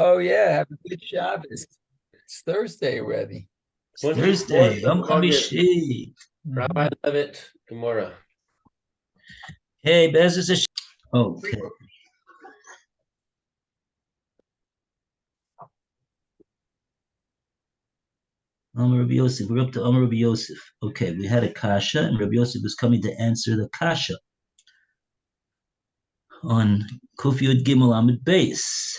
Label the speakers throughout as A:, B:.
A: Oh yeah, have a good Shabbos. It's Thursday already.
B: Thursday,
C: 24th of
B: Yom
C: August,
B: Chamishi.
C: Rabbi Levitt, Gemora.
B: Hey, Bezos. Okay. Rabbi Yosef. We're up to Rabbi Yosef. Okay, we had a kasha, and Rabbi Yosef was coming to answer the kasha on Kuf Yud Gimel Amid Base.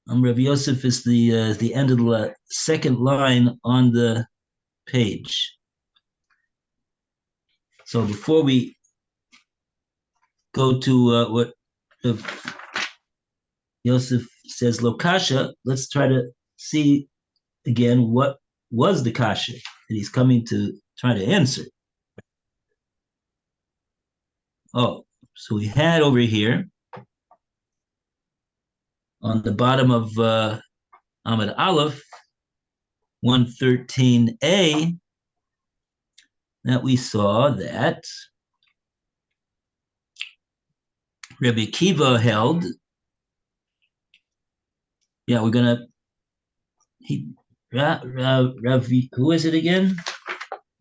B: Rabbi Yosef is the end of the second line on the page. So before we go to what Yosef says Lokasha, let's try to see again what was the kasha that he's coming to try to answer. Oh, so we had over here on the bottom of Amud Aleph 113a that we saw that Rabbi Akiva held. Yeah, we're gonna. Who is it again?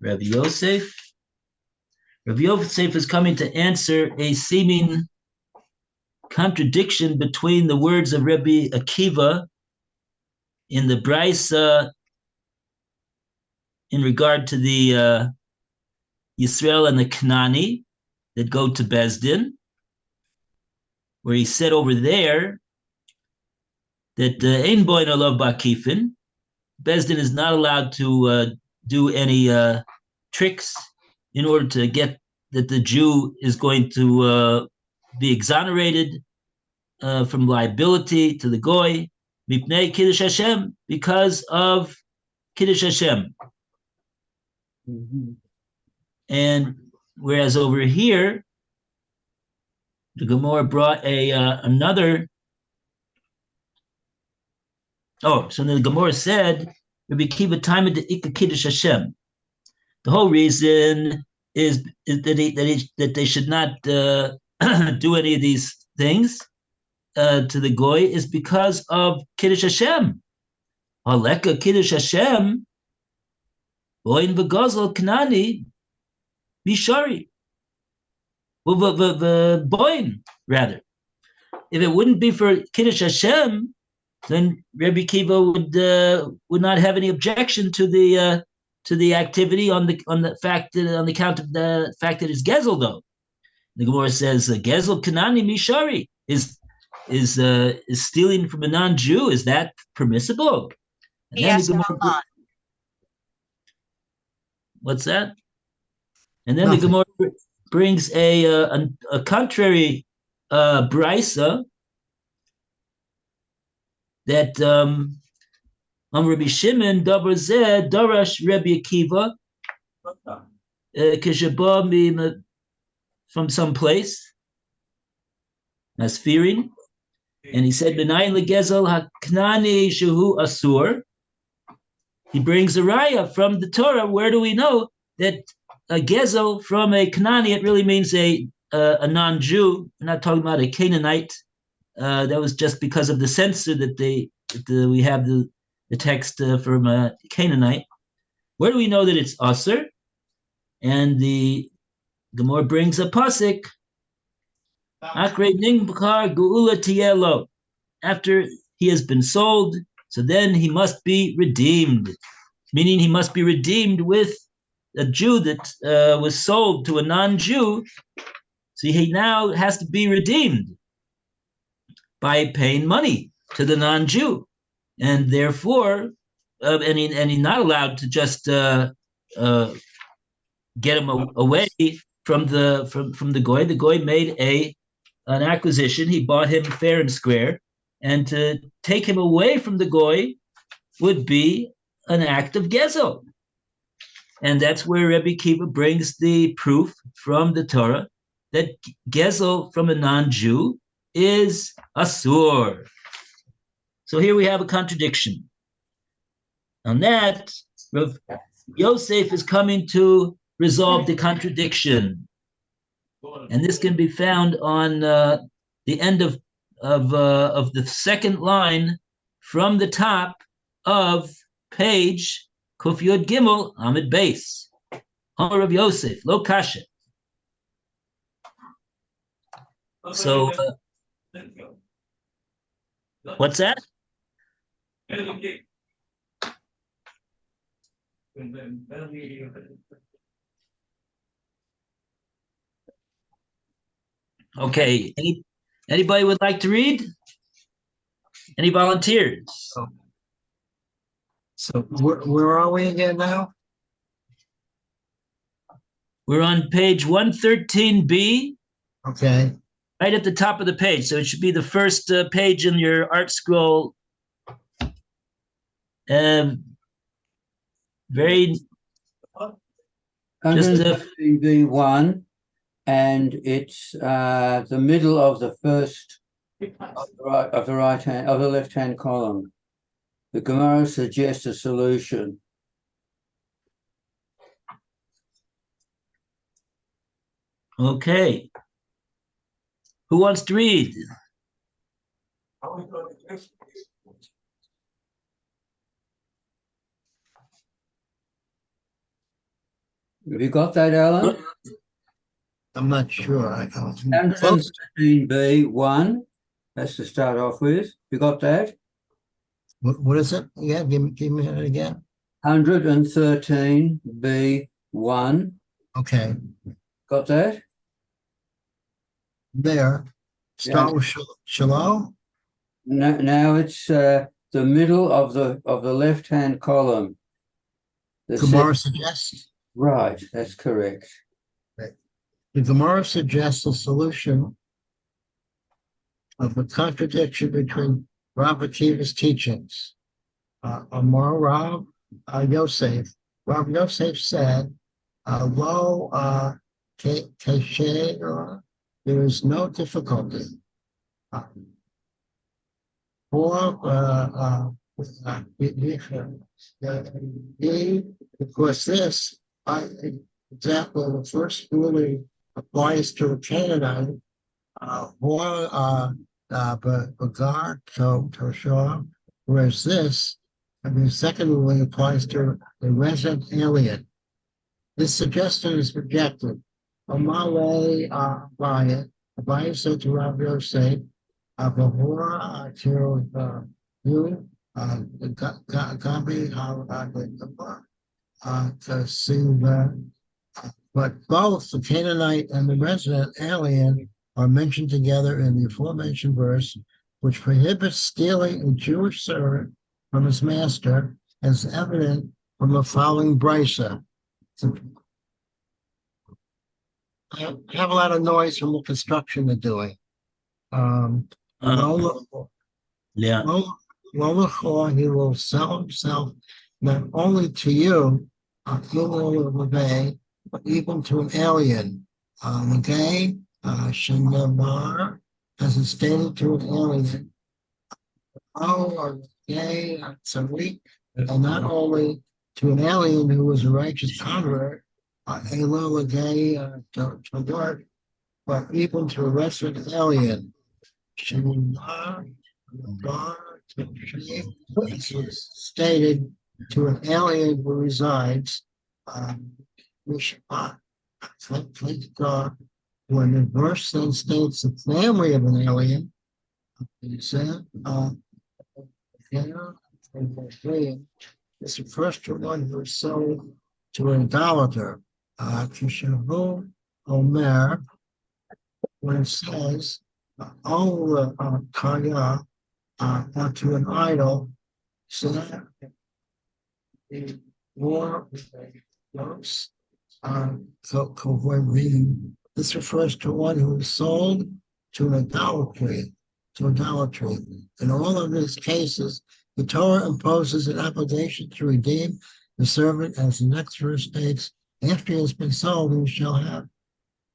B: Rabbi Yosef. Rabbi Yosef is coming to answer a seeming contradiction between the words of Rabbi Akiva in the Brisa in regard to the Yisrael and the Kanani that go to Bezdin, where he said over there that Ein Boin Olav Bakifin, Bezdin is not allowed to do any tricks in order to get that the Jew is going to be exonerated from liability to the Goy, Mipnei Kiddush Hashem, because of Kiddush Hashem. Mm-hmm. And whereas over here, the Gemora brought another. Oh, so then the Gemora said, Rabbi Akiva time the Ikka Kiddush Hashem. The whole reason is that they should not do any of these things to the Goy is because of Kiddush Hashem. Aleka Kiddush Hashem, Boin v'Gozel Kanani, Bishari. Boin, rather. If it wouldn't be for Kiddush Hashem, then Rabbi Akiva would not have any objection to the activity on the count of the fact that it's Gezel, though. The Gemara says Gezel Kanani Mishari is stealing from a non-Jew. Is that permissible? And
D: yes,
B: then the Gemara, what's that? And then
A: Nothing.
B: the Gemara brings a contrary brisa that Rabbi Shimon Dabar Zeh Darash Rabbi Akiva Kishaba from some place, Asfirin, and he said Benayin legezel haknani shehu asur. He brings a raya from the Torah. Where do we know that a gezel from a Kanani, it really means a non-Jew? We're not talking about a Canaanite. That was just because of the censor that we have the text from a Canaanite. Where do we know that it's Asur? And the Gemara brings a pasuk. Akre ningbakar geula tielo. After he has been sold, so then he must be redeemed. Meaning he must be redeemed with a Jew that was sold to a non-Jew. So he now has to be redeemed by paying money to the non-Jew, and therefore, and he's not allowed to just get him away from the Goy. The Goy made an acquisition. He bought him fair and square, and to take him away from the Goy would be an act of Gezel. And that's where Rabbi Akiva brings the proof from the Torah that Gezel from a non-Jew is Asur. So here we have a contradiction. On that, Rav Yosef is coming to resolve the contradiction. And this can be found on the end of the second line from the top of page Kuf Yud Gimel Amid Beis. Homer of Yosef, Lo Kasha. So, what's that? Okay. Anybody would like to read? Any volunteers?
D: So where are we again now?
B: We're on page 113B,
D: Okay.
B: right at the top of the page. So it should be the first page in your art scroll. Very just
E: 115B1, and it's the middle of the first of the left-hand column. The Gemora suggests a solution.
B: okay. Who wants to read?
E: Have you got that, Alan?
D: I'm not sure.
E: 115B1. That's to start off with. You got that?
D: What is it? Yeah, give me it again.
E: 113B1.
D: Okay.
E: Got that?
D: There. Start with Shalom.
E: Now it's the middle of the left-hand column. The
D: Gemara suggests.
E: Right, that's correct.
D: The Gemara suggests a solution of the contradiction between Rav Akiva's teachings. Amar Rav Yosef. Rav Yosef said, "Lo keshe, there is no difficulty because this example, the first really applies to a Canaanite, Bagar to Shah, whereas this, the second ruling applies to a resident alien. This suggestion is rejected. Amale Abaya said to Rav Yosef, Bahora to you, Gabi to see that. But both the Canaanite and the resident alien are mentioned together in the aforementioned verse, which prohibits stealing a Jewish servant from his master, as evident from the following brisa. I have a lot of noise from the construction they're doing.
B: Yeah.
D: He will sell himself not only to you, but even to an alien. Legay, Shandamar, as it's stated to an alien. Or gay, Tzarik, and not only to an alien who was a righteous convert, legay to work, but even to a resident alien. Shandamar, this was stated to an alien who resides, when the verse then states the family of an alien, it said, it's the first one who is sold to an idolater, Kishahu Omer, when it says, Kaya, to an idol, so that the war works. This refers to one who is sold to idolatry. In all of these cases, the Torah imposes an obligation to redeem the servant, as the next verse states, after he has been sold, he shall have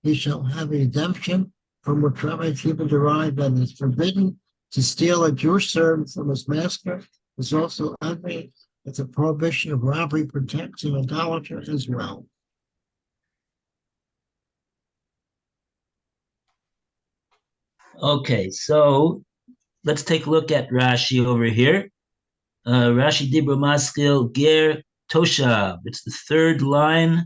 D: a redemption from which Rabbi Akiva derived that it is forbidden to steal a Jewish servant from his master. Is also evident that the prohibition of robbery protects an idolater as well.
B: Okay, so let's take a look at Rashi over here. Rashi Dibra Maskil Ger Toshav. It's the third line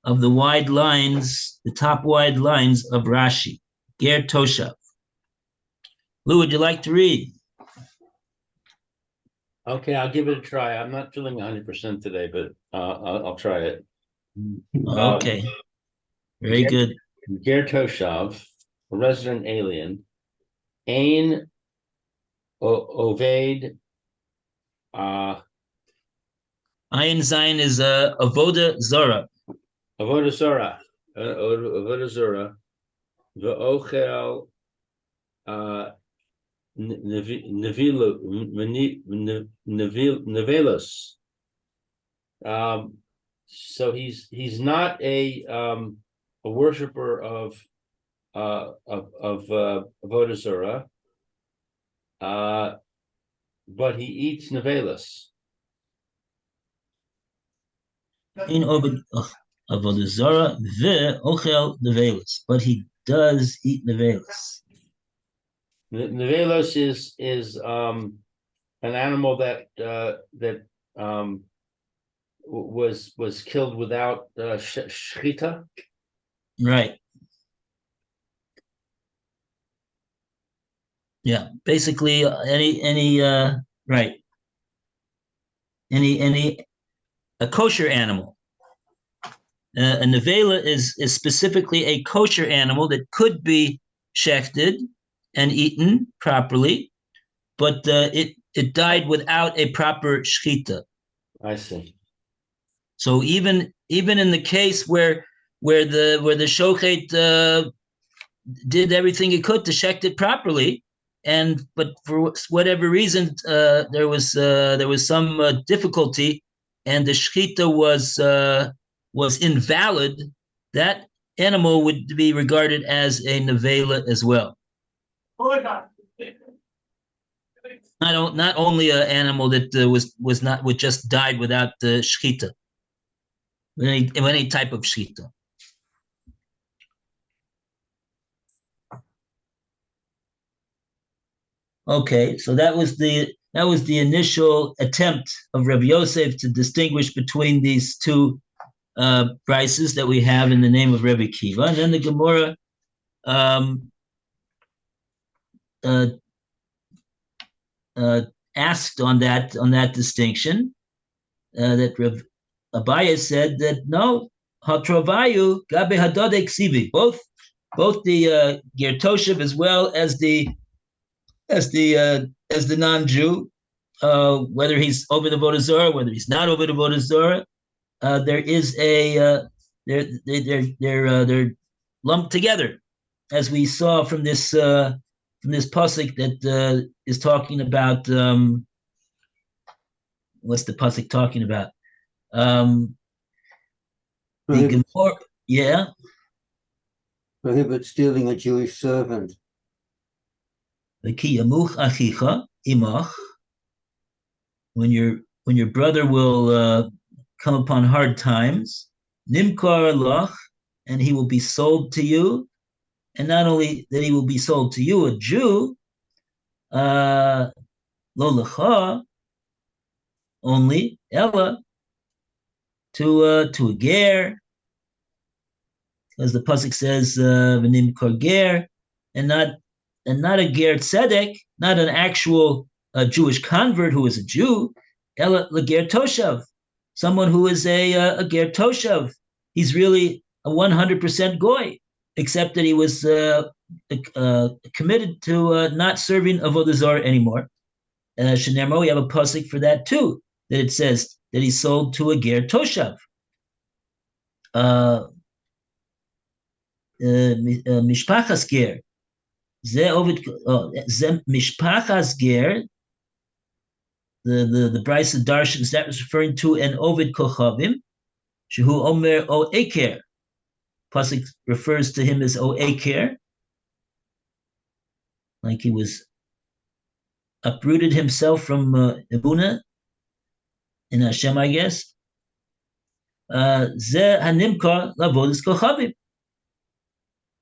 B: of the wide lines, the top wide lines of Rashi. Ger Toshav. Lou, would you like to read?
C: Okay, I'll give it a try. I'm not feeling 100% today, but I'll try it.
B: Okay, very good.
C: Ger Toshav, a resident alien. Ain Oved.
B: Ayin Zayin is Avoda Zora.
C: Avodah Zorah. Avodah Zorah. Ve'ochel Nevelos. So he's not a worshiper of Avodah Zorah, but he eats nevelos.
B: In Avoda Zora ve'ochel nevelos, but he does eat nevelos.
C: Nevelos is an animal that was killed without shchita.
B: Right. Yeah, basically any right. Any a kosher animal. A nevela is specifically a kosher animal that could be shechted and eaten properly, but it died without a proper shchita.
C: I see.
B: So even in the case where the shochet did everything he could to shecht it properly, but for whatever reason there was some difficulty, and the shechita was invalid, that animal would be regarded as a nevela as well. Not only an animal that was just died without the shechita, any type of shechita. Okay, so that was the initial attempt of Rabbi Yosef to distinguish between these two prices that we have in the name of Rabbi Kiva, and then the Gemora asked on that distinction that Rav Abaye said that no, hatrovayu gabe hadodek sivi, both the Ger Toshav as well as the non-Jew, whether he's over the Avodah Zorah, whether he's not over the Avodah Zorah, there is a they're lumped together, as we saw from this pasuk that is talking about what's the pasuk talking about? The Gemora, yeah.
E: Prohibit stealing a Jewish servant.
B: When your brother will come upon hard times, nimkar lach, and he will be sold to you, and not only that he will be sold to you, a Jew, lo lecha, only ella, to a ger, as the pasuk says, v'nimkar ger, and not a ger tzedek, not an actual Jewish convert who is a Jew, ella leger toshav, someone who is a ger toshav. He's really a 100% goy, except that he was committed to not serving avodah zarah anymore. Shenemar, we have a pasuk for that too, that it says that he sold to a ger toshav. Mishpachas ger. Mishpachas ger. The Brisa Darshans, that was referring to an Ovid Kochavim, Shehu Omer O Eker. Pasuk refers to him as O Eker, like he was uprooted himself from Ibuna in Hashem, I guess. Ze Hanimka Lavodas Kochavim.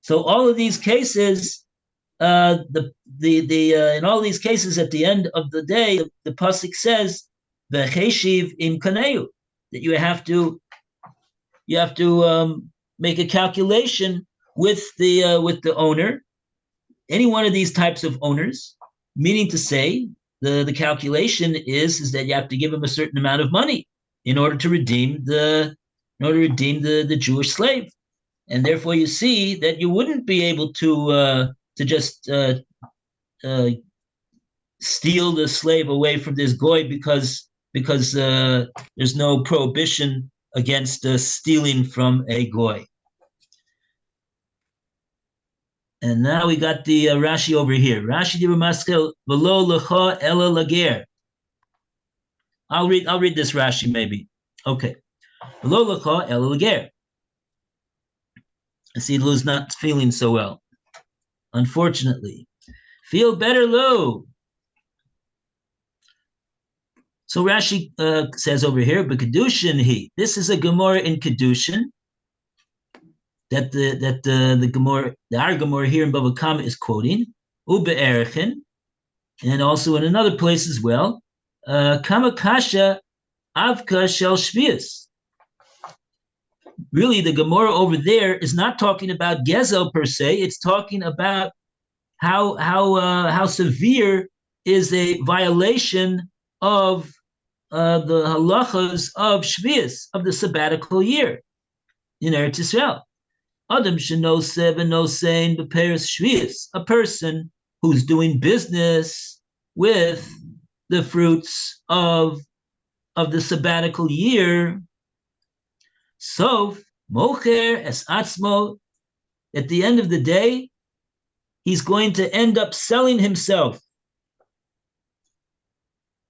B: So all of these cases in all these cases, at the end of the day, the pasuk says the cheshiv im kaneu, that you have to make a calculation with the owner, any one of these types of owners, meaning to say the calculation is that you have to give him a certain amount of money in order to redeem the Jewish slave, and therefore you see that you wouldn't be able to just steal the slave away from this goy because there's no prohibition against stealing from a goy. And now we got the Rashi over here. Rashi di Ramaskel v'lo lecha ela lager. I'll read this Rashi maybe. Okay. V'lo lecha ela lager. I see Lou's not feeling so well, unfortunately. Feel better, Lou. So Rashi says over here, but Kedushin he. This is a Gemora in Kedushin. That the Gemora, our Gemora here in Bava Kama is quoting, Ube Erechin, and also in another place as well, Kama Kasha Avka Shel Shvius. Really, the Gemora over there is not talking about Gezel per se. It's talking about how severe is a violation of the halachas of Shvius, of the sabbatical year in Eretz Yisrael. Adam shenoseh v'nosein b'peres shvius, a person who's doing business with the fruits of the sabbatical year. Sof mocher es atzmo, at the end of the day, he's going to end up selling himself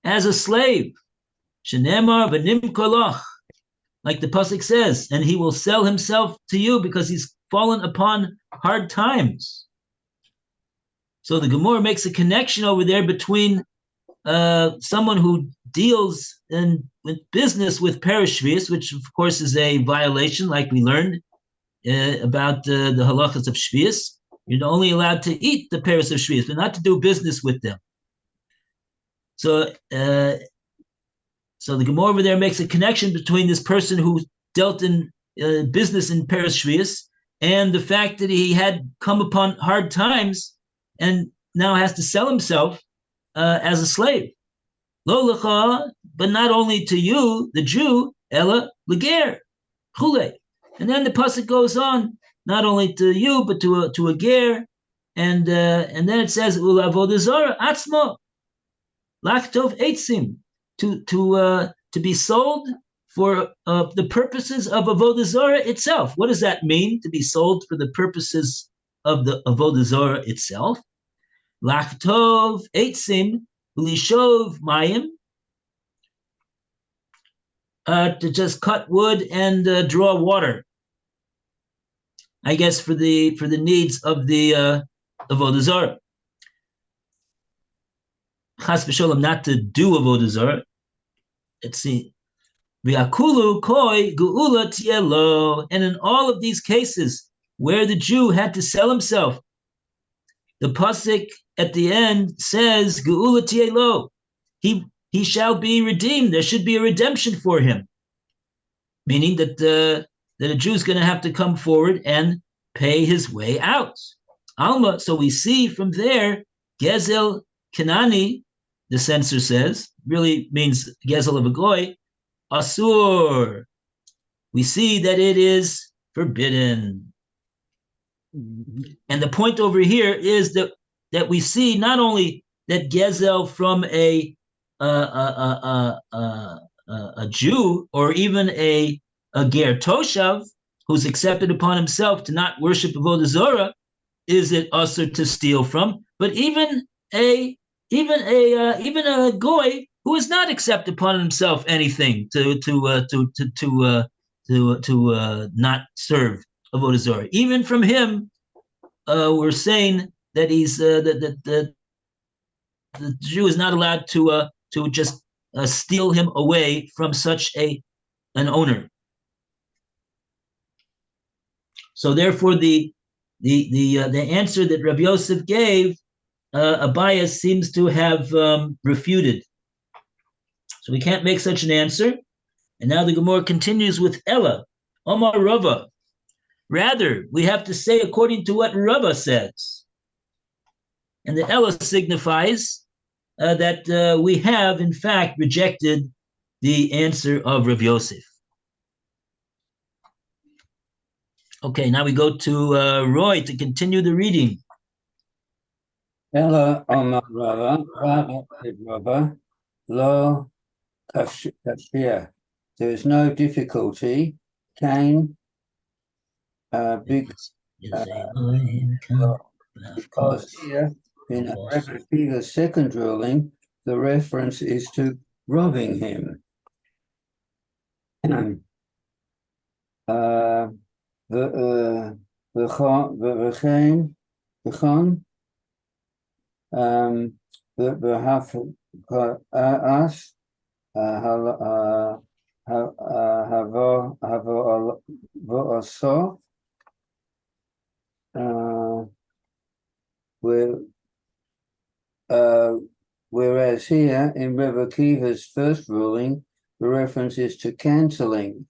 B: as a slave. Shenemar v'nimkolach, like the pasuk says, and he will sell himself to you because he's fallen upon hard times. So the Gemara makes a connection over there between someone who deals with business with Perish Shvius, which of course is a violation, like we learned about the halachas of Shvius. You're only allowed to eat the Perish of Shvius, but not to do business with them. So the Gemara over there makes a connection between this person who dealt in business in Perish Shvius and the fact that he had come upon hard times and now has to sell himself as a slave. Lo lecha, but not only to you, the Jew, ela leger, chule. And then the pasuk goes on, not only to you, but to a ger, and then it says ulavodah zara atzmo, lachtov eitzim, to be sold for the purposes of avodah zara itself. What does that mean? To be sold for the purposes of the avodah zara itself. Lachtov eitzim ulishov mayim, to just cut wood and draw water. I guess for the needs of the avodah zara. Chas v'sholom, not to do avodah zara. Let's see. V'akulu koi geula tielo. And in all of these cases where the Jew had to sell himself, the pasuk at the end says geula tielo. He shall be redeemed. There should be a redemption for him, meaning that a Jew is going to have to come forward and pay his way out. Alma. So we see from there, Gezel Kanani, the censor says, really means Gezel of a goy, Asur. We see that it is forbidden. And the point over here is that we see not only that Gezel from a Jew or even a ger toshav who's accepted upon himself to not worship avodah zarah is it asur to steal from, but even a goy who has not accepted upon himself anything to not serve avodah zarah, even from him, we're saying that he's that the Jew is not allowed to just steal him away from such an owner. So therefore, the the answer that Rabbi Yosef gave, Abaya seems to have refuted. So we can't make such an answer. And now the Gemara continues with Ella, Omar Rava. Rather, we have to say according to what Rava says. And the Ella signifies that we have, in fact, rejected the answer of Rav Yosef. Okay, now we go to Roy to continue the reading.
E: Ella Omar Rava, Rava, Lo Kashia. There is no difficulty. Cain, because here in Rabbi Akiva's second ruling, the reference is to robbing him. Whereas here in Rebbe Akiva's first ruling, the reference is to cancelling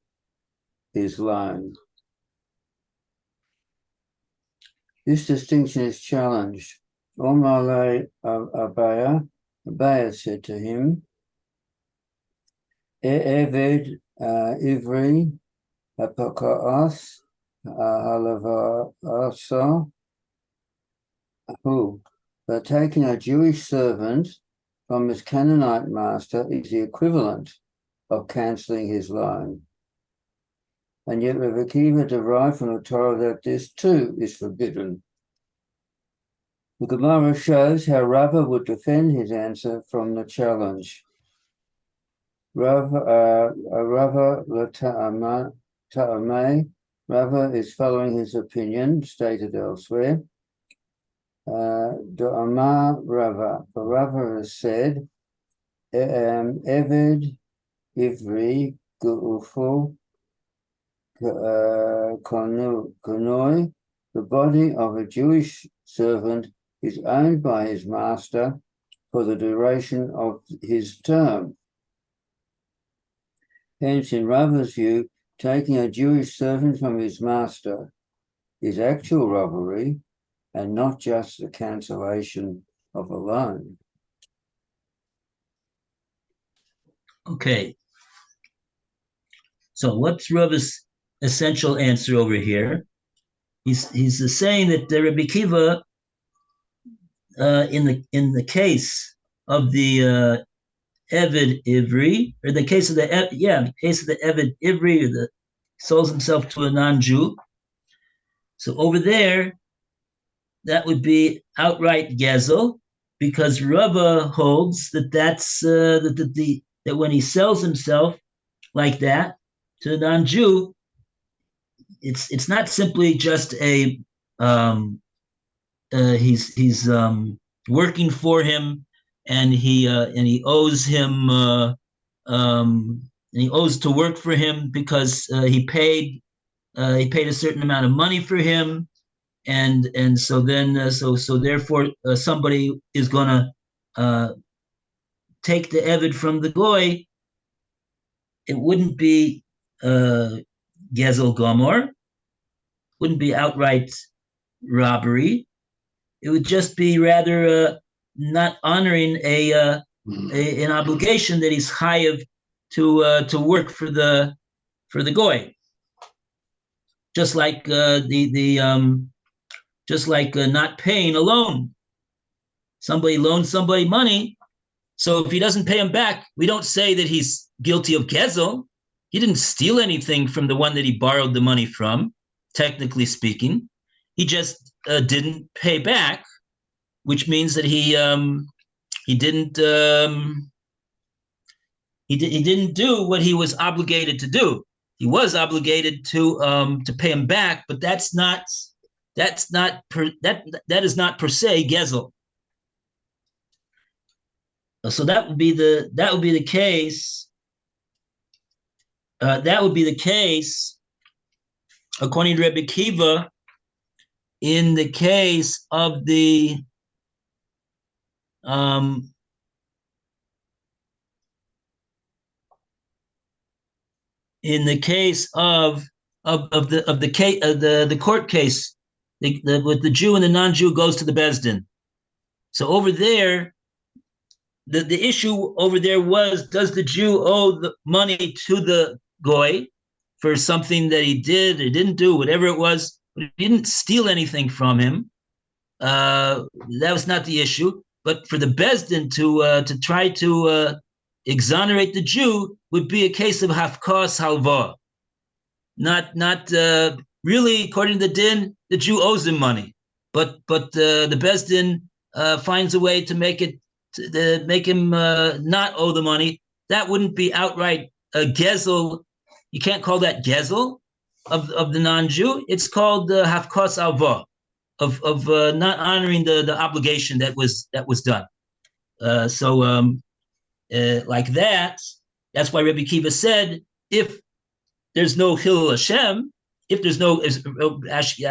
E: his loan. This distinction is challenged. Omar Abaya said to him, Eved Ivri Apakaas Halava Asa, who, but taking a Jewish servant from his Canaanite master is the equivalent of cancelling his loan. And yet Rebbe Akiva derived from the Torah that this too is forbidden. The Gemara shows how Rava would defend his answer from the challenge. Rava is following his opinion, stated elsewhere. Do'amar Rava, for Rava has said, Eved Ivri Gu'ufu Konoi, the body of a Jewish servant is owned by his master for the duration of his term. Hence, in Rava's view, taking a Jewish servant from his master is actual robbery and not just the cancellation of a loan.
B: Okay. So what's Rava's essential answer over here? He's saying that the Rebbe Akiva, in the case of the Eved Ivri, or the case of the Eved Ivri, or the sells himself to a non-Jew. So over there, that would be outright gezel, because Rava holds that that's that when he sells himself like that to a non-Jew, it's not simply just a he's working for him, and he owes him and he owes to work for him because he paid a certain amount of money for him, and so then so therefore somebody is gonna take the Eved from the goy. It wouldn't be Gezel Gomor, wouldn't be outright robbery. It would just be rather not honoring an obligation that he's chayav to work for the goy. Just like not paying a loan. Somebody loans somebody money, so if he doesn't pay him back, we don't say that he's guilty of gezel. He didn't steal anything from the one that he borrowed the money from, technically speaking. He just didn't pay back, which means that he didn't do what he was obligated to do. He was obligated to pay him back, but that is not per se gezel. So that would be the case. That would be the case according to Rebbe Akiva, in the case of the in the case of the case the court case, with the Jew and the non-Jew goes to the Beis Din. So over there, the issue over there was, does the Jew owe the money to the goy for something that he did or didn't do, whatever it was, but he didn't steal anything from him. That was not the issue. But for the Beis Din to try to exonerate the Jew would be a case of hafkas halva. Not really, according to the din, the Jew owes him money, but the Beis Din finds a way to make him not owe the money. That wouldn't be outright a gezel. You can't call that gezel of the non-Jew. It's called hafkas alva, of not honoring the obligation that was done. Like that. That's why Rebbe Kiva said, if there's no Chilul Hashem, if there's no actually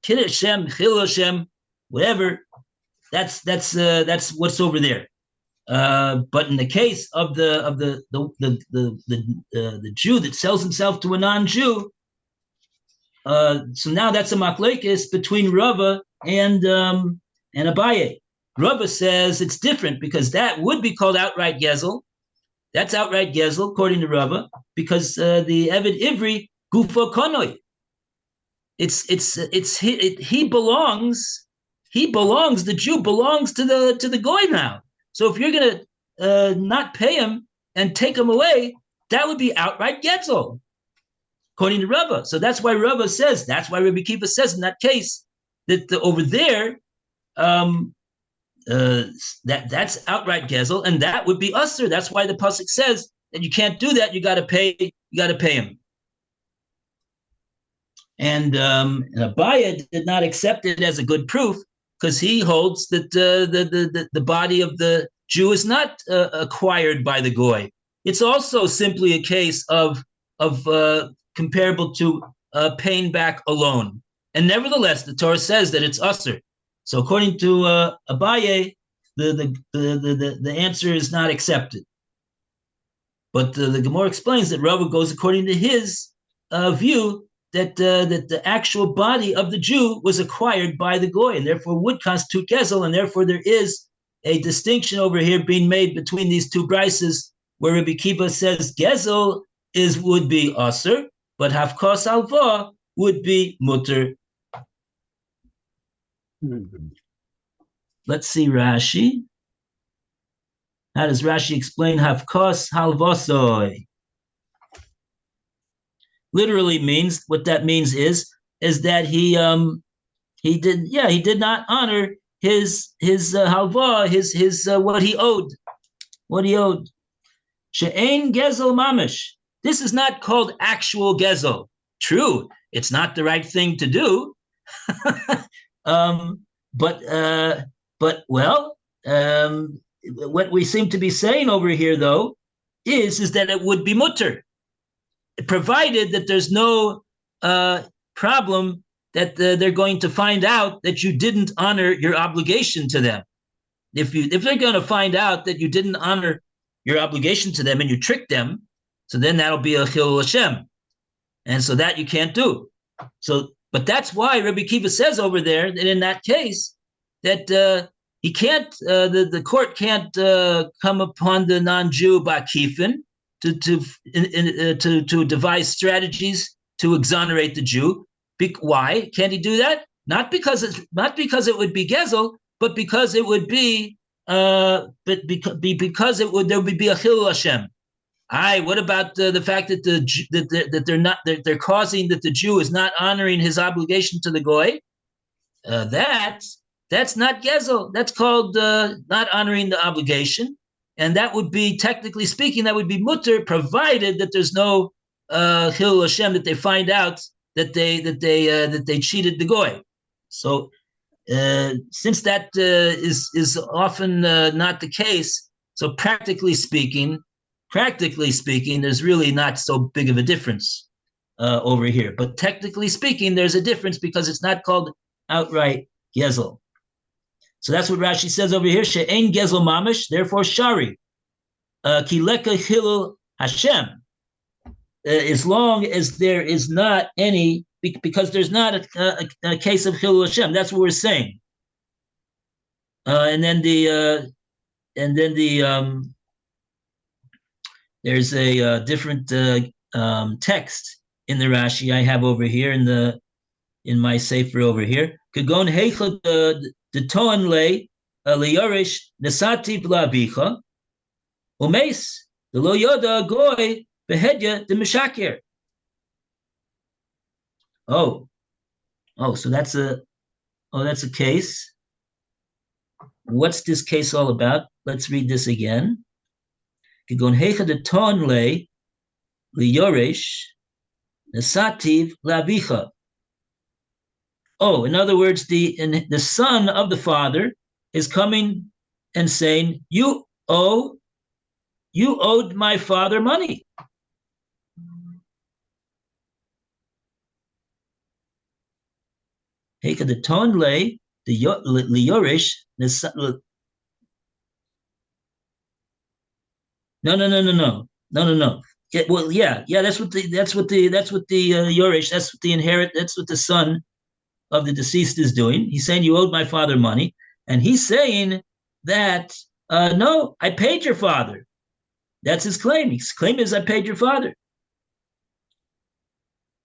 B: Kiddush Hashem, Chilul Hashem, whatever, that's what's over there. But in the case of the Jew that sells himself to a non-Jew, so now that's a machlokes between Rava and Abaye. Rava says it's different because that would be called outright gezel. That's outright gezel, according to Rava, because the Eved Ivri gufo konoi. He belongs. The Jew belongs to the goy now. So if you're gonna not pay him and take him away, that would be outright gezel, according to Rava. So that's why Rava says. That's why Rabbi Kiva says in that case that over there. That's outright gezel, and that would be usher. That's why the pasuk says that you can't do that. You got to pay. You got to pay him. And Abaye did not accept it as a good proof because he holds that the body of the Jew is not acquired by the goy. It's also simply a case of comparable to paying back a loan. And nevertheless, the Torah says that it's usher. So according to Abaye, the answer is not accepted. But the Gemora explains that Rava goes according to his view that the actual body of the Jew was acquired by the goy and therefore would constitute gezel, and therefore there is a distinction over here being made between these two brises, where Rabbi Kiva says gezel would be aser, but hafkas alva would be mutter. Let's see Rashi. How does Rashi explain hafkas halvasoi? Literally means, what that means is that he did not honor his halva, his what he owed. She'ein gezel mamish. This is not called actual gezel. True, it's not the right thing to do. But what we seem to be saying over here, though, is that it would be mutter, provided that there's no problem that they're going to find out that you didn't honor your obligation to them. If they're going to find out that you didn't honor your obligation to them and you tricked them, so then that'll be a chilul Hashem, and so that you can't do. So. But that's why Rabbi Kiva says over there that in that case that he can't, the court can't come upon the non-Jew ba'kifin to devise strategies to exonerate the Jew. Why can't he do that? Not because it would be gezel, but because it would be there would be a chilul Hashem. What about the fact that they're causing that the Jew is not honoring his obligation to the goy? That's not gezel. That's called not honoring the obligation, and that would be, technically speaking, that would be mutter, provided that there's no chilul Hashem, that they find out that they cheated the goy. So since that is often not the case, so practically speaking, there's really not so big of a difference over here. But technically speaking, there's a difference because it's not called outright gezel. So that's what Rashi says over here. She'ein gezel mamish, therefore shari. Kileka chilul Hashem. As long as there is not any, because there's not a case of chilul Hashem. That's what we're saying. And then there's a different text in the Rashi I have over here in my sefer over here. Kagon heichad the toan le liyorish nesati v'labicha umeis the lo yoda goy behedya the mishakir. Oh, so that's a case. What's this case all about? Let's read this again. Kagon heichad the toan le liyorish nesativ labicha. Oh, in other words, the son of the father is coming and saying, you owed my father money. Heka the ton le the liyorish. No. Yeah, well, yeah. That's what the yorish. That's what the inherit. That's what the son of the deceased is doing. He's saying you owed my father money, and he's saying that no, I paid your father. That's his claim. His claim is I paid your father.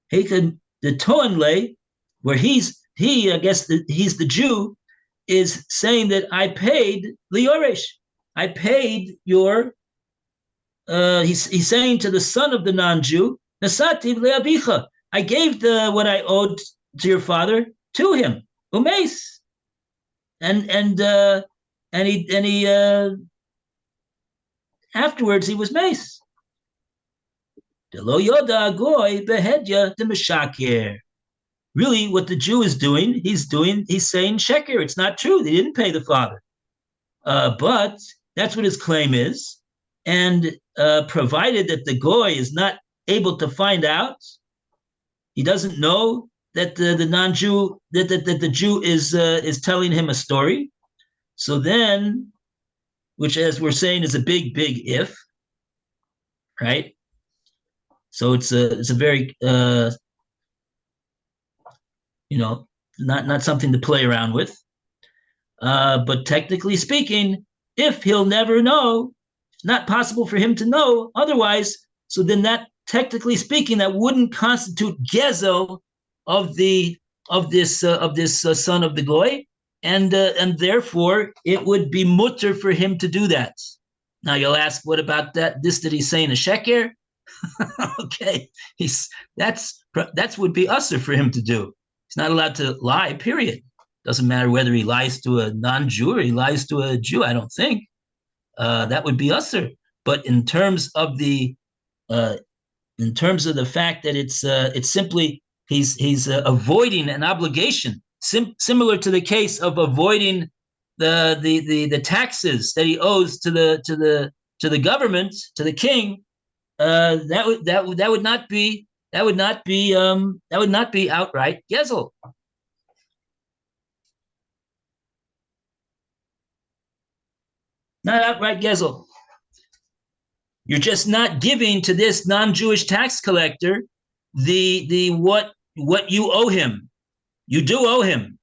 B: The Toanle, where he's the Jew, is saying that I paid Liorish. I paid your. He's saying to the son of the non-Jew, Nasati le'abicha. I gave what I owed to your father to him, umeis, and he afterwards he was mace. Delo yoda goy behedya de meshakir. Really, what the Jew is doing, he's saying sheker. It's not true. They didn't pay the father, but that's what his claim is. And provided that the goy is not able to find out, he doesn't know that the non-Jew that the Jew is telling him a story. So then, which as we're saying is a big if, right? So it's a very not something to play around with. But technically speaking, if he'll never know, it's not possible for him to know otherwise. So then that, technically speaking, that wouldn't constitute gezel of this son of the goy, and therefore it would be mutter for him to do that. Now you'll ask, what about that? This that he's saying a sheker? Okay, that's would be usher for him to do. He's not allowed to lie. Period. Doesn't matter whether he lies to a non-Jew or he lies to a Jew. I don't think that would be usher. But in terms of the fact that it's simply he's avoiding an obligation, similar to the case of avoiding the taxes that he owes to the government, to the king. That would not be outright gezel. Not outright gezel. You're just not giving to this non-Jewish tax collector the what you owe him. You do owe him,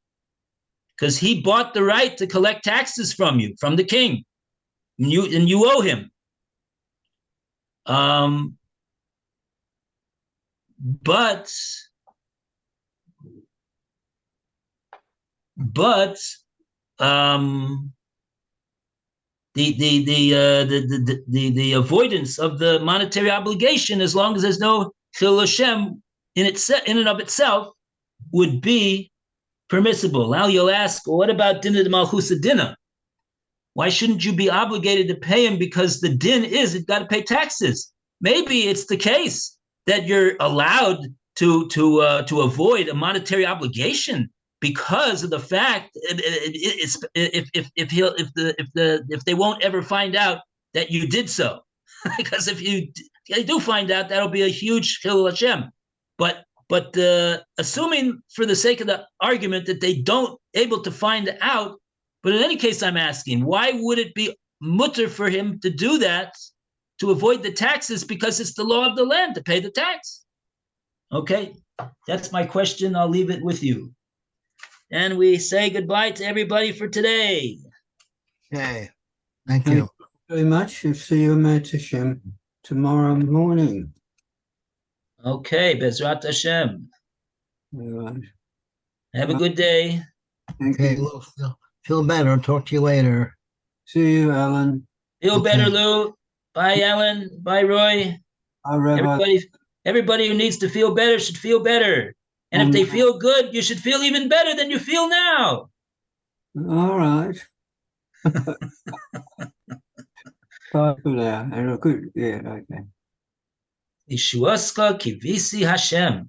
B: because he bought the right to collect taxes from you, from the king, and you owe him. But the avoidance of the monetary obligation, as long as there's no chilul Hashem in and of itself, would be permissible. Now you'll ask, well, what about dinah de malchusa dinah? Why shouldn't you be obligated to pay him? Because the din is you've got to pay taxes. Maybe it's the case that you're allowed to avoid a monetary obligation because of the fact if they won't ever find out that you did so, because if you do find out, that'll be a huge chilul Hashem. But But assuming for the sake of the argument that they don't able to find out, but in any case, I'm asking, why would it be mutter for him to do that, to avoid the taxes, because it's the law of the land to pay the tax? Okay, that's my question. I'll leave it with you. And we say goodbye to everybody for today.
D: Okay, thank
E: Thank
D: you.
E: you very much. We'll see you, Ma'at Hashem, tomorrow morning.
B: Okay, Bezrat Hashem.
E: All right.
B: Have a good day.
E: Thank
D: Okay,
E: you.
D: Lou, feel better. Talk to you later.
E: See you, Alan.
B: Feel
D: Okay.
B: better, Lou. Bye, Alan. Bye, Roy.
E: Bye, Rabbi.
B: Everybody who needs to feel better should feel better. And if they feel good, you should feel even better than you feel now.
E: All right. Bye for now. And a good, yeah, okay.
B: Yeshuaska kivisi Hashem.